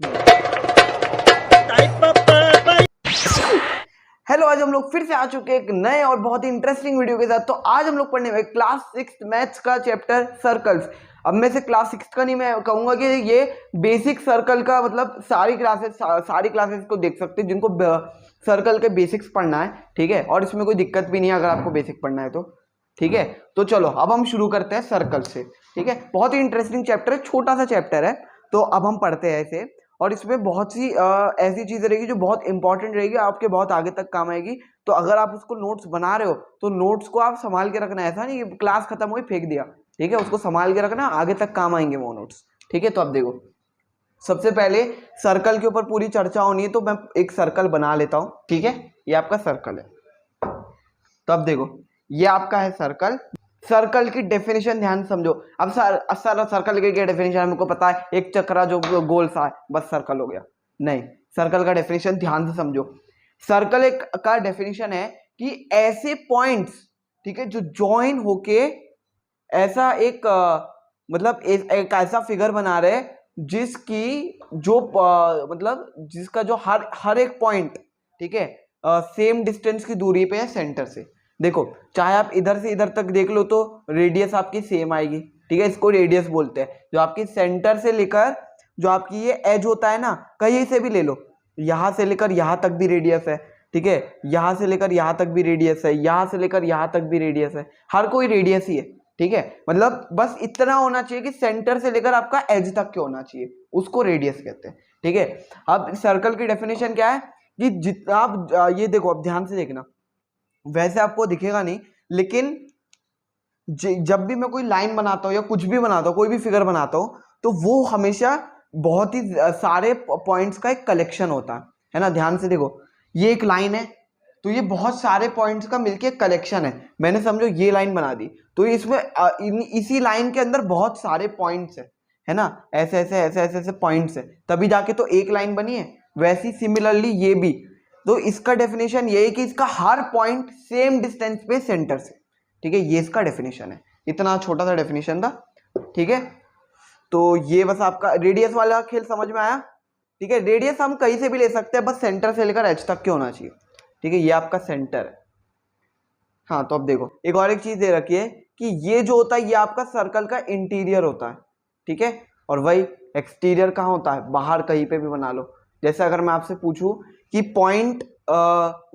Hello, आज हम लोग फिर से आ चुके हैं एक नए और बहुत ही इंटरेस्टिंग वीडियो के साथ। तो आज हम लोग पढ़ने वाले क्लास 6 मैथ्स का चैप्टर सर्कल्स। अब मैं से क्लास 6 का नहीं, मैं कहूंगा कि ये बेसिक सर्कल का, मतलब सारी क्लासेस को देख सकते हैं जिनको सर्कल के बेसिक्स पढ़ना है, ठीक है। और इसमें कोई दिक्कत भी नहीं है अगर आपको बेसिक पढ़ना है तो, ठीक है। तो चलो अब हम शुरू करते हैं सर्कल से, ठीक है। बहुत ही इंटरेस्टिंग चैप्टर है, छोटा सा चैप्टर है। तो अब हम पढ़ते हैं इसे, और इसमें बहुत सी ऐसी चीजें रहेगी जो बहुत इंपॉर्टेंट रहेगी, आपके बहुत आगे तक काम आएगी। तो अगर आप उसको नोट्स बना रहे हो तो नोट्स को आप संभाल के रखना, ऐसा नहीं क्लास खत्म हुई फेंक दिया, ठीक है। उसको संभाल के रखना, आगे तक काम आएंगे वो नोट्स, ठीक है। तो अब देखो, सबसे पहले सर्कल के ऊपर पूरी चर्चा होनी है, तो मैं एक सर्कल बना लेता हूं, ठीक है। ये आपका सर्कल है। तो अब देखो, ये आपका है सर्कल। सर्कल की डेफिनेशन ध्यान से समझो। अब सर सर्कल की क्या डेफिनेशन हमको पता है, एक चक्रा जो गोल सा है, बस सर्कल हो गया। नहीं, सर्कल का डेफिनेशन ध्यान से समझो। सर्कल एक का डेफिनेशन है कि ऐसे पॉइंट्स, ठीक है, जो ज्वाइन होके ऐसा एक मतलब एक ऐसा फिगर बना रहे जिसकी जो मतलब जिसका जो हर एक पॉइंट, ठीक है, सेम डिस्टेंस की दूरी पे है सेंटर से। देखो, चाहे आप इधर से इधर तक देख लो तो रेडियस आपकी सेम आएगी, ठीक है। इसको रेडियस बोलते हैं। जो आपकी सेंटर से लेकर जो आपकी ये एज होता है ना, कहीं से भी ले लो, यहां से लेकर यहां तक भी रेडियस है, ठीक है। यहां से लेकर यहां तक भी रेडियस है, यहां से लेकर यहां तक भी रेडियस है, हर कोई रेडियस ही है, ठीक है। मतलब बस इतना होना चाहिए कि सेंटर से लेकर आपका एज तक के होना चाहिए, उसको रेडियस कहते हैं, ठीक है। अब सर्कल की डेफिनेशन क्या है कि जितना आप ये देखो, अब ध्यान से देखना, वैसे आपको दिखेगा नहीं, लेकिन जब भी मैं कोई लाइन बनाता हूं या कुछ भी बनाता हूं, कोई भी फिगर बनाता हूं, तो वो हमेशा बहुत ही सारे पॉइंट्स का एक कलेक्शन होता है ना। ध्यान से देखो, ये एक लाइन है, तो ये बहुत सारे पॉइंट्स का मिलके कलेक्शन है। मैंने समझो ये लाइन बना दी, तो इसमें इसी लाइन के अंदर बहुत सारे पॉइंट्स है ना, ऐसे ऐसे ऐसे ऐसे ऐसे पॉइंट्स है, तभी जाके तो एक लाइन बनी है। वैसी सिमिलरली ये भी, तो इसका डेफिनेशन ये है कि इसका हर पॉइंट सेम डिस्टेंस पे सेंटर से, ठीक है। ये इसका डेफिनेशन है, इतना छोटा सा डेफिनेशन था, ठीक है। तो ये बस आपका रेडियस वाला खेल समझ में आया, ठीक है। रेडियस हम कहीं से भी ले सकते हैं, बस सेंटर से लेकर एच तक के होना चाहिए, ठीक है। ये आपका सेंटर है। हाँ, तो अब देखो, एक और एक चीज दे रखी है कि ये जो होता है ये आपका सर्कल का इंटीरियर होता है, ठीक है। और वही एक्सटीरियर कहाँ होता है, बाहर कहीं पे भी बना लो। जैसे अगर मैं आपसे पूछूं कि पॉइंट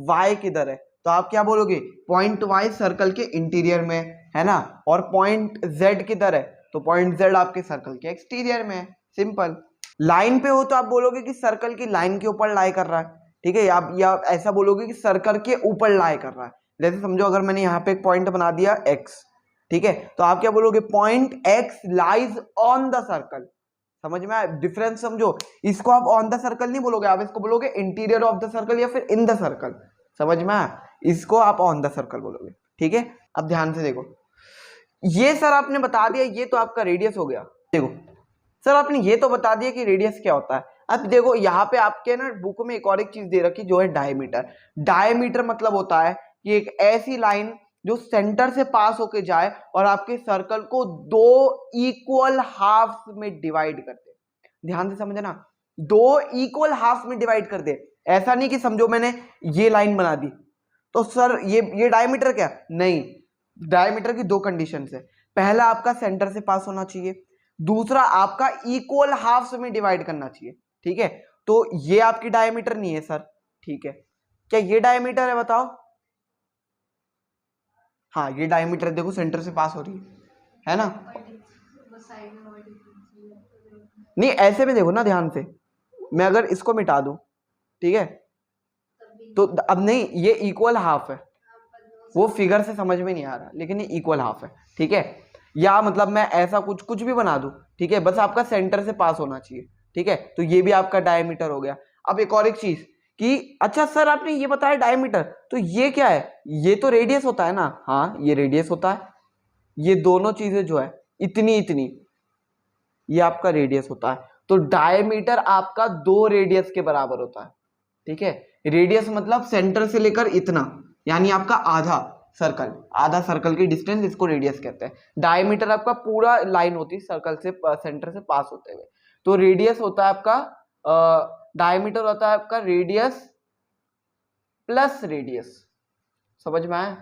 वाई किधर है, तो आप क्या बोलोगे, पॉइंट वाई सर्कल के इंटीरियर में है ना। और पॉइंट जेड किधर है, तो पॉइंट जेड आपके सर्कल के एक्सटीरियर में है। सिंपल। लाइन पे हो तो आप बोलोगे कि सर्कल की लाइन के ऊपर लाई कर रहा है, ठीक है। या ऐसा बोलोगे कि सर्कल के ऊपर लाई कर रहा है। जैसे समझो, अगर मैंने यहाँ पे एक पॉइंट बना दिया x, ठीक है, तो आप क्या बोलोगे, point x lies on the circle. समझ में आया डिफरेंस, समझो। इसको आप ऑन द सर्कल नहीं बोलोगे, आप इसको बोलोगे इंटीरियर ऑफ द सर्कल या फिर इन द सर्कल। समझ में आया, इसको आप ऑन द सर्कल बोलोगे, ठीक है। अब ध्यान से देखो, ये सर आपने बता दिया, ये तो आपका रेडियस हो गया। देखो सर, आपने ये तो बता दिया कि रेडियस क्या होता है। अब देखो, यहाँ पे आपके ना बुक में एक और एक चीज दे रखी जो है डायमीटर। डायमीटर मतलब होता है कि एक ऐसी लाइन जो सेंटर से पास होके जाए और आपके सर्कल को दो इक्वल हाफ में डिवाइड कर दे। ध्यान से समझना, दो इक्वल हाफ में डिवाइड कर दे। ऐसा नहीं कि समझो मैंने ये लाइन बना दी तो सर ये डायमीटर क्या, नहीं। डायमीटर की दो कंडीशन है, पहला आपका सेंटर से पास होना चाहिए, दूसरा आपका इक्वल हाफ में डिवाइड करना चाहिए, ठीक है। तो ये आपकी डायमीटर नहीं है सर, ठीक है। क्या ये डायमीटर है, बताओ। हाँ, ये डायमीटर देखो, सेंटर से पास हो रही है ना। नहीं, ऐसे में देखो ना ध्यान से, मैं अगर इसको मिटा दूं, ठीक है, तो अब नहीं, ये इक्वल हाफ है, वो फिगर से समझ में नहीं आ रहा, लेकिन ये इक्वल हाफ है, ठीक है। या मतलब मैं ऐसा कुछ भी बना दूं, ठीक है, बस आपका सेंटर से पास होना चाहिए, ठीक है। तो ये भी आपका डायमीटर हो गया। अब एक और एक चीज कि अच्छा सर आपने ये बताया डायमीटर, तो ये क्या है, ये तो रेडियस होता है ना। हाँ, ये रेडियस होता है। ये दोनों चीजें जो है इतनी इतनी, ये आपका रेडियस होता है। तो डायमीटर आपका दो रेडियस के बराबर होता है, ठीक है। रेडियस मतलब सेंटर से लेकर इतना, यानी आपका आधा सर्कल, आधा सर्कल की डिस्टेंस, इसको रेडियस कहते हैं। डायमीटर आपका पूरा लाइन होती है सर्कल से सेंटर से पास होते हुए, तो रेडियस होता है आपका डायमीटर होता है आपका रेडियस प्लस रेडियस, समझ में आया,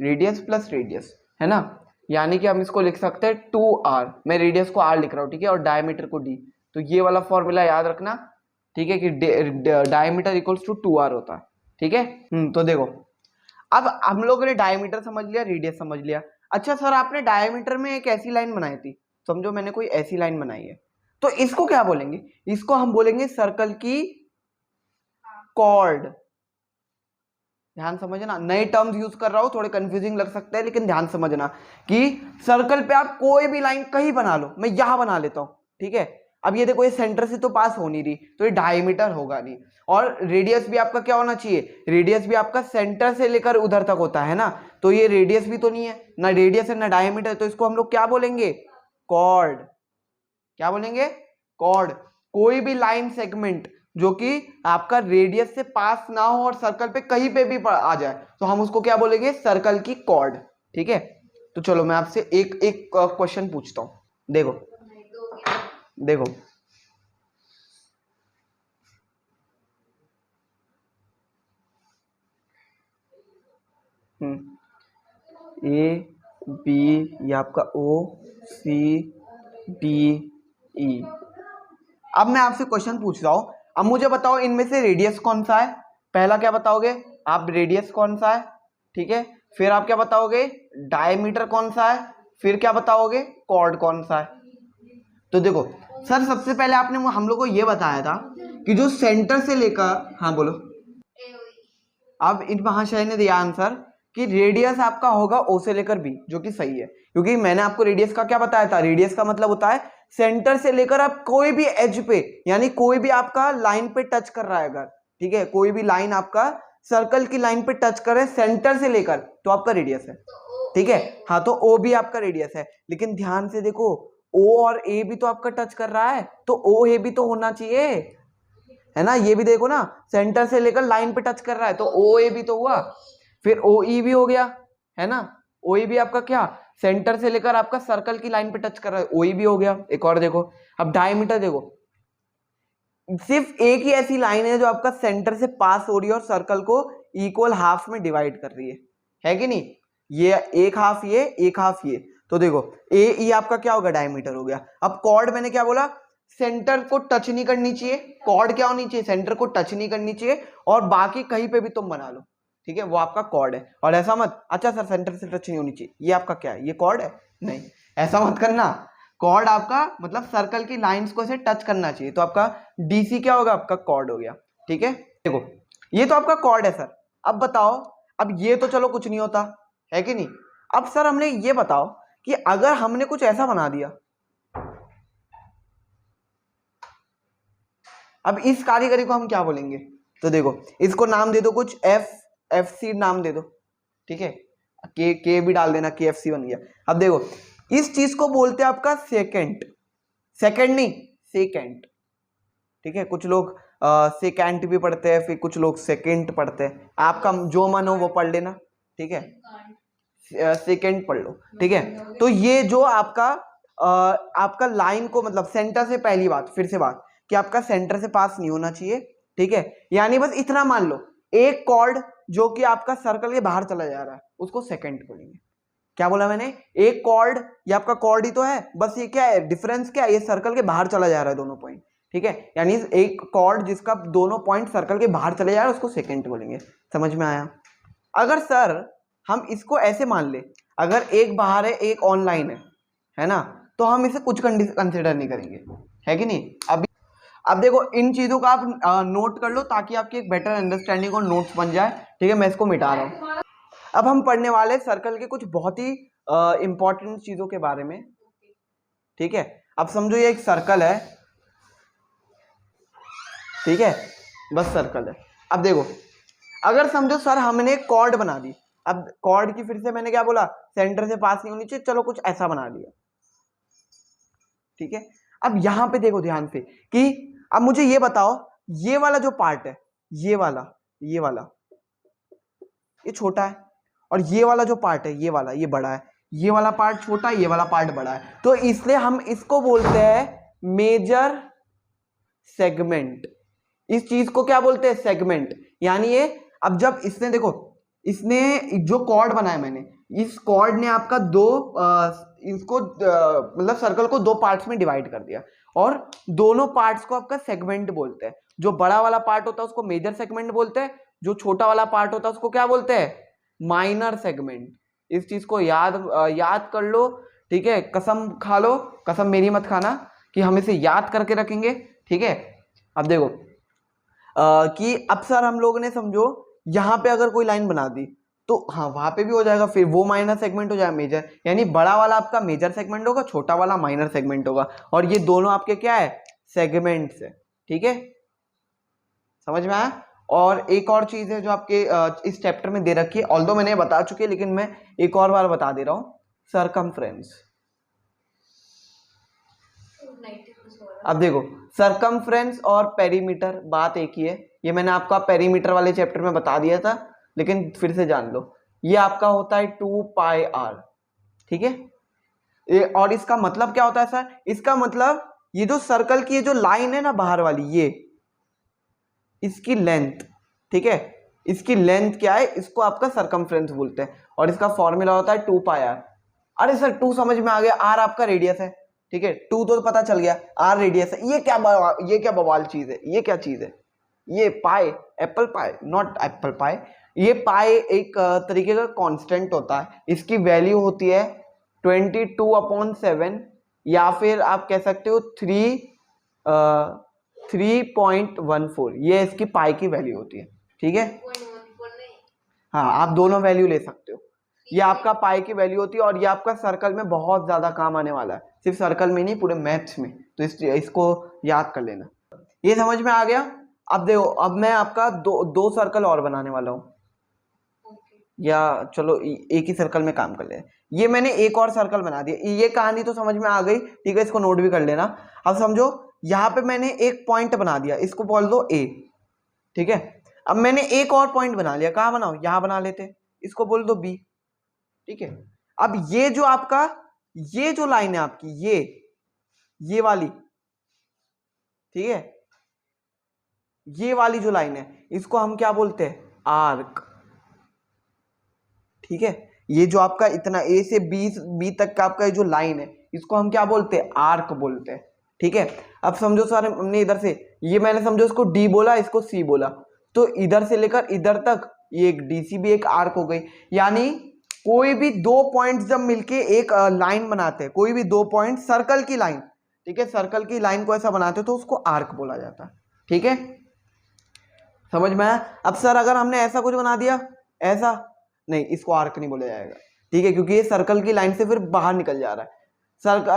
रेडियस प्लस रेडियस, है ना। यानी कि हम इसको लिख सकते हैं 2r, मैं रेडियस को r लिख रहा हूँ, ठीक है, और डायमीटर को d। तो ये वाला फॉर्मूला याद रखना, ठीक है, कि डायमीटर इक्वल्स टू 2r होता है, ठीक है। तो देखो अब हम लोगों ने डायमीटर समझ लिया, रेडियस समझ लिया। अच्छा सर आपने डायमीटर में एक ऐसी लाइन बनाई थी, समझो मैंने कोई ऐसी लाइन बनाई है, तो इसको क्या बोलेंगे, इसको हम बोलेंगे सर्कल की कॉर्ड। ध्यान समझना, नए टर्म्स यूज कर रहा हूं, थोड़े कंफ्यूजिंग लग सकते हैं, लेकिन ध्यान समझना कि सर्कल पे आप कोई भी लाइन कहीं बना लो, मैं यहां बना लेता हूं, ठीक है। अब ये देखो ये सेंटर से तो पास हो नहीं रही, तो ये डायमीटर होगा नहीं। और रेडियस भी आपका क्या होना चाहिए, रेडियस भी आपका सेंटर से लेकर उधर तक होता है ना, तो ये रेडियस भी तो नहीं है, ना रेडियस है ना डायमीटर, तो इसको हम लोग क्या बोलेंगे, कॉर्ड। क्या बोलेंगे, कॉर्ड। कोई भी लाइन सेगमेंट जो कि आपका रेडियस से पास ना हो और सर्कल पे कहीं पे भी आ जाए, तो हम उसको क्या बोलेंगे, सर्कल की कॉर्ड, ठीक है। तो चलो मैं आपसे एक एक क्वेश्चन पूछता हूं, देखो देखो ए बी, ये आपका ओ सी डी ई। अब मैं आपसे क्वेश्चन पूछ रहा हूं, अब मुझे बताओ इनमें से रेडियस कौन सा है, पहला क्या बताओगे आप, रेडियस कौन सा है, ठीक है, फिर आप क्या बताओगे, डायमीटर कौन सा है, फिर क्या बताओगे, कॉर्ड कौन सा है। तो देखो सर सबसे पहले आपने हम लोग को ये बताया था कि जो सेंटर से लेकर, हाँ बोलो, अब इन महाशय ने दिया आंसर कि रेडियस आपका होगा ओ से लेकर बी, जो कि सही है, क्योंकि मैंने आपको रेडियस का क्या बताया था, रेडियस का मतलब होता है सेंटर से लेकर आप कोई भी एज पे, यानी कोई भी आपका लाइन पे टच कर रहा है अगर, ठीक है, कोई भी लाइन आपका सर्कल की लाइन पे टच कर रहे सेंटर से लेकर, तो आपका रेडियस है, ठीक है। हाँ तो ओ भी आपका रेडियस है, लेकिन ध्यान से देखो ओ और ए भी तो आपका टच कर रहा है, तो ओ ए भी तो होना चाहिए, है ना। ये भी देखो ना, सेंटर से लेकर लाइन पे टच कर रहा है, तो ओ ए भी तो हुआ, फिर ओ ई भी हो गया, है ना। ओ ई भी आपका क्या, सेंटर से लेकर आपका सर्कल की लाइन पे टच कर रहा है, ओ ई भी हो गया। एक और देखो, अब डायमीटर देखो, सिर्फ एक ही ऐसी लाइन है जो आपका सेंटर से पास हो रही है और सर्कल को इक्वल हाफ में डिवाइड कर रही है कि नहीं, ये एक हाफ ये, एक हाफ ये, तो देखो ए ई आपका क्या होगा, डायमीटर हो गया। अब कॉर्ड मैंने क्या बोला, सेंटर को टच नहीं करनी चाहिए, कॉर्ड क्या होनी चाहिए, सेंटर को टच नहीं करनी चाहिए, और बाकी कहीं पे भी तुम बना लो, ठीक है, वो आपका कॉर्ड है। और ऐसा मत, अच्छा सर सेंटर से टच नहीं होनी चाहिए, ये आपका क्या है, ये कॉर्ड है, नहीं, ऐसा मत करना। कॉर्ड आपका मतलब सर्कल की लाइंस को ऐसे टच करना चाहिए, तो आपका डीसी क्या होगा, आपका कॉर्ड हो गया, ठीक है। देखो ये तो आपका कॉर्ड है सर। अब बताओ, अब ये तो चलो कुछ नहीं होता है कि नहीं, अब सर हमने ये बताओ कि अगर हमने कुछ ऐसा बना दिया, अब इस कारीगरी को हम क्या बोलेंगे, तो देखो इसको नाम दे दो कुछ, एफ सी नाम दे दो, ठीक है, के भी डाल देना, के एफ सी बन गया। अब देखो इस चीज को बोलते हैं आपका सेकेंड, सेकेंड नहीं सेकेंड, ठीक है, कुछ लोग सेकेंड भी पढ़ते हैं, फिर कुछ लोग सेकेंड पढ़ते हैं, आपका जो मन हो वो पढ़ लेना, ठीक है, सेकेंड पढ़ लो, ठीक है। तो ये जो आपका आपका लाइन को मतलब सेंटर से, पहली बात फिर से बात कि आपका सेंटर से पास नहीं होना चाहिए, ठीक है, यानी बस इतना मान लो, एक कॉर्ड जो कि आपका सर्कल के बाहर चला जा रहा है उसको सेकेंड बोलेंगे। क्या बोला मैंने, एक कॉर्ड, ये आपका कॉर्ड ही तो है, बस ये क्या है डिफरेंस, क्या है, ये सर्कल के बाहर चला जा रहा है दोनों पॉइंट, ठीक है, यानी एक कॉर्ड जिसका दोनों पॉइंट सर्कल के बाहर चले जा रहे हैं उसको सेकेंड बोलेंगे। समझ में आया। अगर सर हम इसको ऐसे मान ले, अगर एक बाहर है एक ऑनलाइन है ना, तो हम इसे कुछ कंसिडर नहीं करेंगे, है कि नहीं। अब देखो इन चीजों का आप नोट कर लो ताकि आपकी एक बेटर अंडरस्टैंडिंग और नोट्स बन जाए, ठीक है, मैं इसको मिटा रहा हूँ। अब हम पढ़ने वाले सर्कल के कुछ बहुत ही इंपॉर्टेंट चीजों के बारे में, ठीक है। अब समझो ये एक सर्कल है, ठीक है, बस सर्कल है। अब देखो अगर समझो सर हमने एक कॉर्ड बना दी, अब कॉर्ड की फिर से मैंने क्या बोला, सेंटर से पास नहीं होनी चाहिए, चलो कुछ ऐसा बना दिया, ठीक है। अब यहां पे देखो ध्यान से कि अब मुझे ये बताओ, ये वाला जो पार्ट है, ये वाला ये छोटा है, और ये वाला जो पार्ट है ये वाला ये बड़ा है, ये वाला पार्ट छोटा है, ये वाला पार्ट बड़ा है, तो इसलिए हम इसको बोलते हैं मेजर सेगमेंट। इस चीज को क्या बोलते हैं? सेगमेंट। यानी ये, अब जब इसने देखो, इसने जो कॉर्ड बनाया मैंने, इस कॉर्ड ने आपका इसको मतलब सर्कल को दो पार्ट्स में डिवाइड कर दिया, और दोनों पार्ट्स को आपका सेगमेंट बोलते हैं। जो बड़ा वाला पार्ट होता है उसको मेजर सेगमेंट बोलते हैं, जो छोटा वाला पार्ट होता है उसको क्या बोलते हैं? Minor segment. इस चीज को याद कर लो, ठीक है? कसम खा लो, कसम मेरी मत खाना, कि हम इसे याद करके रखेंगे, ठीक है? अब देखो कि अब सर हम लोगों ने समझो यहां पे अगर कोई लाइन बना दी तो हाँ वहां पे भी हो जाएगा, फिर वो माइनर सेगमेंट हो जाएगा मेजर। यानी बड़ा वाला आपका मेजर सेगमेंट होगा, छोटा वाला माइनर सेगमेंट होगा, और ये दोनों आपके क्या है? सेगमेंट्स है, ठीक है? समझ में आया? और एक और चीज है जो आपके इस चैप्टर में दे रखी है, ऑल्दो मैंने बता चुकी है लेकिन मैं एक और बार बता दे रहा हूं, सरकमफ्रेंस। अब देखो सरकमफ्रेंस और पेरीमीटर बात एक ही है, ये मैंने आपको पेरीमीटर वाले चैप्टर में बता दिया था, लेकिन फिर से जान लो, ये आपका होता है 2πr, ठीक है? और इसका मतलब क्या होता है सर? इसका मतलब ये जो सर्कल की ये जो लाइन है ना बाहर वाली, ये इसकी लेंथ, ठीक है? इसकी लेंथ क्या है? इसको आपका सरकमफ्रेंस बोलते हैं, और इसका फॉर्मूला होता है 2πr। अरे सर 2 समझ में आ गया, r आपका रेडियस है, ठीक है? 2 तो पता चल गया, r रेडियस है। ये क्या बवाल चीज है? ये क्या चीज है? ये pie, apple pie, not apple pie. ये पाई एक तरीके का कांस्टेंट होता है, इसकी वैल्यू होती है 22/7, या फिर आप कह सकते हो 3.14, ये इसकी पाई की वैल्यू होती है, ठीक है? हाँ आप दोनों वैल्यू ले सकते हो, ये आपका पाई की वैल्यू होती है, और ये आपका सर्कल में बहुत ज्यादा काम आने वाला है, सिर्फ सर्कल में नहीं पूरे मैथ्स में, तो इसको याद कर लेना। ये समझ में आ गया? अब देखो, अब मैं आपका दो सर्कल और बनाने वाला हूं, या चलो एक ही सर्कल में काम कर ले। ये मैंने एक और सर्कल बना दिया, ये कहानी तो समझ में आ गई, ठीक है? इसको नोट भी कर लेना। अब समझो यहाँ पे मैंने एक पॉइंट बना दिया, इसको बोल दो A, ठीक है? अब मैंने एक और पॉइंट बना लिया, कहाँ बनाओ? यहाँ बना लेते, इसको बोल दो B, ठीक है? अब ये जो आपका, ये जो लाइन है आपकी, ये वाली, ठीक है? ये वाली जो लाइन है इसको हम क्या बोलते हैं? आर्क, ठीक है? ये जो आपका इतना A से B तक का आपका जो लाइन है इसको हम क्या बोलते हैं? आर्क बोलते हैं, ठीक है? अब समझो सर हमने इधर से, ये मैंने समझो इसको D बोला, इसको C बोला, तो इधर से लेकर इधर तक ये एक DC भी एक आर्क हो गई। यानी कोई भी दो पॉइंट्स जब मिलके एक लाइन बनाते हैं, कोई भी दो पॉइंट सर्कल की लाइन, ठीक है? सर्कल की लाइन को ऐसा बनाते हैं तो उसको आर्क बोला जाता है, ठीक है? समझ में आया? अब सर अगर हमने ऐसा कुछ बना दिया, ऐसा नहीं, इसको आर्क नहीं बोला जाएगा, ठीक है? क्योंकि ये सर्कल की लाइन से फिर बाहर निकल जा रहा है,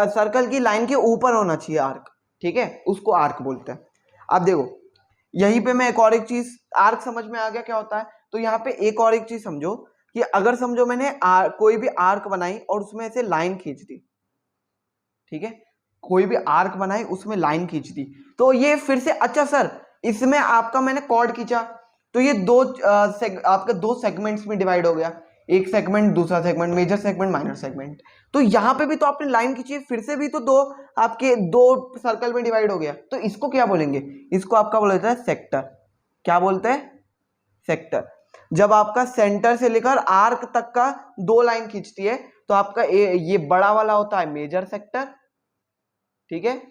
सर्कल की लाइन के ऊपर होना चाहिए आर्क, ठीक है? उसको आर्क बोलते हैं। अब देखो यहीं पे मैं एक और एक चीज, आर्क समझ में आ गया क्या होता है? तो यहाँ पे एक और एक चीज समझो कि अगर समझो मैंने कोई भी आर्क बनाई और उसमें से लाइन खींच दी, ठीक है? कोई भी आर्क बनाई उसमें लाइन खींच दी, तो ये फिर से, अच्छा सर इसमें आपका मैंने कॉर्ड खींचा तो ये आपके दो सेगमेंट्स में डिवाइड हो गया, एक सेगमेंट दूसरा segment, major segment minor segment. तो यहां पे भी तो आपने लाइन खींची, फिर से भी तो आपके दो सर्कल में डिवाइड हो गया, तो इसको क्या बोलेंगे? इसको आपका बोला जाता है सेक्टर। क्या बोलते हैं? सेक्टर। जब आपका सेंटर से लेकर आर्क तक का दो लाइन खींचती है तो आपका ये बड़ा वाला होता है मेजर सेक्टर, ठीक है?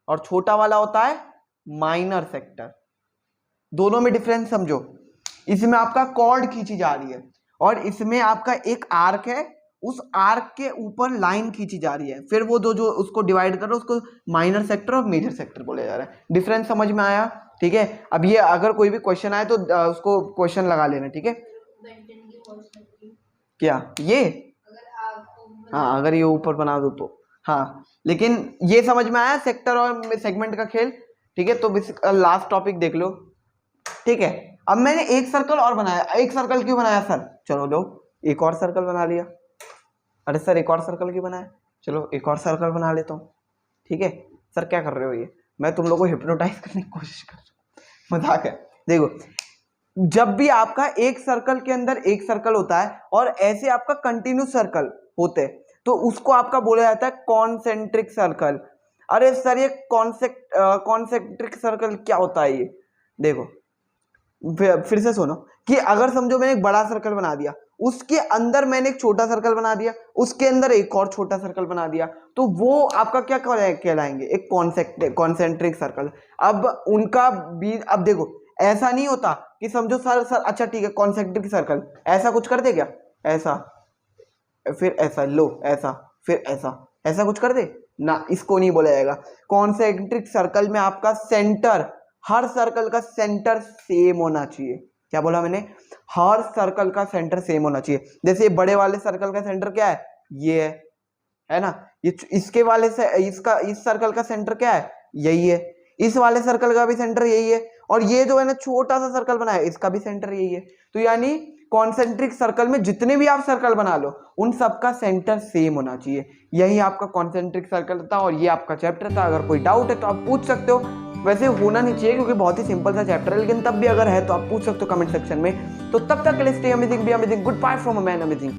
और छोटा वाला होता है माइनर सेक्टर। दोनों में डिफरेंस समझो, इसमें आपका कॉर्ड खींची जा रही है और इसमें आपका एक आर्क है, उस आर्क के ऊपर लाइन खींची जा रही है, फिर वो दो जो उसको डिवाइड कर रहे उसको माइनर सेक्टर और मेजर सेक्टर बोला जा रहा है। डिफरेंस समझ में आया? ठीक है? अब ये अगर कोई भी क्वेश्चन आए तो उसको क्वेश्चन लगा लेना, ठीक है? क्या ये? हाँ अगर ये ऊपर बना दो तो हाँ, लेकिन ये समझ में आया सेक्टर और सेगमेंट का खेल, ठीक है? तो लास्ट टॉपिक देख लो, ठीक है? अब मैंने एक सर्कल और बनाया। एक सर्कल क्यों बनाया सर? चलो लो एक और सर्कल बना लिया। अरे सर एक और सर्कल क्यों बनाया? चलो एक और सर्कल बना लेता हूँ, ठीक है? सर क्या कर रहे हो? ये मैं तुम लोगों को हिप्नोटाइज करने की कोशिश कर रहा हूँ, मजाक है। देखो जब भी आपका एक सर्कल के अंदर एक सर्कल होता है और ऐसे आपका कंटिन्यूस सर्कल होते हैं तो उसको आपका बोला जाता है कॉन्सेंट्रिक सर्कल। अरे सर ये कॉन्सेंट्रिक सर्कल क्या होता है ये? देखो फिर से सुनो कि अगर समझो मैंने एक बड़ा सर्कल बना दिया, उसके अंदर मैंने एक छोटा सर्कल बना दिया, उसके अंदर एक और छोटा सर्कल बना दिया, तो वो आपका क्या कहलाएंगे? एक कॉन्सेंट्रिक सर्कल। अब उनका भी अब देखो ऐसा नहीं होता कि समझो सर अच्छा ठीक है कॉन्सेंट्रिक सर्कल ऐसा कुछ कर दे क्या? ऐसा फिर ऐसा लो ऐसा फिर ऐसा कुछ कर दे ना, इसको नहीं बोला जाएगा। कॉन्सेंट्रिक सर्कल में आपका सेंटर, हर सर्कल का सेंटर सेम होना चाहिए। क्या बोला मैंने? हर सर्कल का सेंटर सेम होना चाहिए। जैसे बड़े वाले सर्कल का सेंटर क्या है? ये है ना। ये इसके वाले से इसका इस सर्कल का सेंटर क्या है? यही है। इस वाले सर्कल का भी सेंटर यही है, और ये जो है ना छोटा सा सर्कल बनाया इसका भी सेंटर यही है। तो यानी कॉन्सेंट्रिक सर्कल में जितने भी आप सर्कल बना लो उन सबका सेंटर सेम होना चाहिए। यही आपका कॉन्सेंट्रिक सर्कल था और ये आपका चैप्टर था। अगर कोई डाउट है तो आप पूछ सकते हो। वैसे होना नहीं चाहिए क्योंकि बहुत ही सिंपल सा चैप्टर है, लेकिन तब भी अगर है तो आप पूछ सकते हो कमेंट सेक्शन में। तो तब तक के लिए stay amazing, be amazing, goodbye from a man amazing.